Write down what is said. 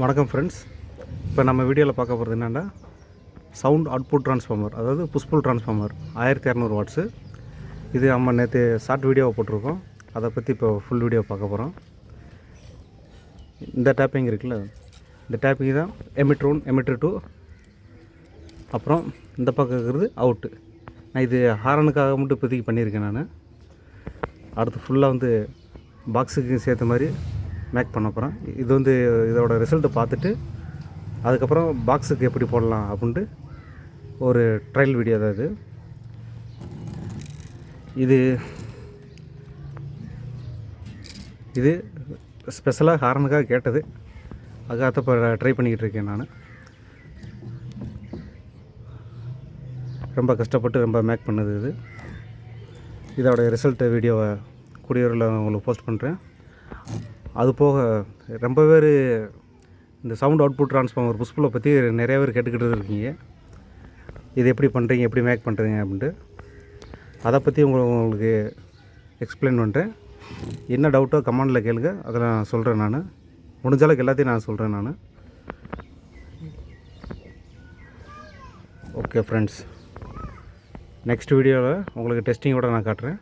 வணக்கம் ஃப்ரெண்ட்ஸ். இப்போ நம்ம வீடியோவில் பார்க்க போகிறது என்னென்னா சவுண்ட் அவுட்புட் ட்ரான்ஸ்ஃபார்மர், அதாவது புஷ்புல் ட்ரான்ஸ்ஃபார்மர் 1200 வாட்ஸு. இது நம்ம நேற்று ஷார்ட் வீடியோவை போட்டிருக்கோம். அதை பற்றி இப்போ ஃபுல் வீடியோ பார்க்க போகிறோம். இந்த டேப்பிங் இருக்குல்ல, இந்த டேப்பிங் தான் எமிட்டர் 1 எமிட்டர் 2. அப்புறம் இந்த பக்கம் இருக்கிறது அவுட்டு. நான் இது ஹாரனுக்காக மட்டும் இப்போதைக்கு பண்ணியிருக்கேன். நான் அடுத்து ஃபுல்லாக வந்து பாக்ஸுக்கு சேர்த்த மாதிரி மேக் பண்ண போகிறேன். இது வந்து இதோட ரிசல்ட்டை பார்த்துட்டு அதுக்கப்புறம் பாக்ஸுக்கு எப்படி போடலாம் அப்படின்ட்டு ஒரு ட்ரையல் வீடியோ தான் இது. இது ஸ்பெஷலாக ஹாரனுக்காக கேட்டது, அதுக்காக இப்போ ட்ரை பண்ணிக்கிட்டு இருக்கேன். நான் ரொம்ப கஷ்டப்பட்டு ரொம்ப மேக் பண்ணது இதோட ரிசல்ட்டு வீடியோவை கூடியவரில் உங்களுக்கு போஸ்ட் பண்ணுறேன். அது போக ரொம்ப பேர் இந்த சவுண்ட் அவுட்புட் ட்ரான்ஸ்ஃபார்மர் புஷ்புலை பற்றி நிறைய பேர் கேட்டுக்கிட்டு இருக்கீங்க. இது எப்படி பண்ணுறீங்க, எப்படி மேக் பண்ணுறீங்க அப்படின்ட்டு. அதை பற்றி உங்களுக்கு எக்ஸ்பிளைன் பண்ணுறேன். என்ன டவுட்டோ கமெண்டில் கேளுங்க, அதை நான் சொல்கிறேன். நான் முடிஞ்ச அளவுக்கு எல்லாத்தையும் நான் சொல்கிறேன். நான் ஓகே ஃப்ரெண்ட்ஸ், நெக்ஸ்ட் வீடியோவில் உங்களுக்கு டெஸ்டிங்கோடு நான் காட்டுறேன்.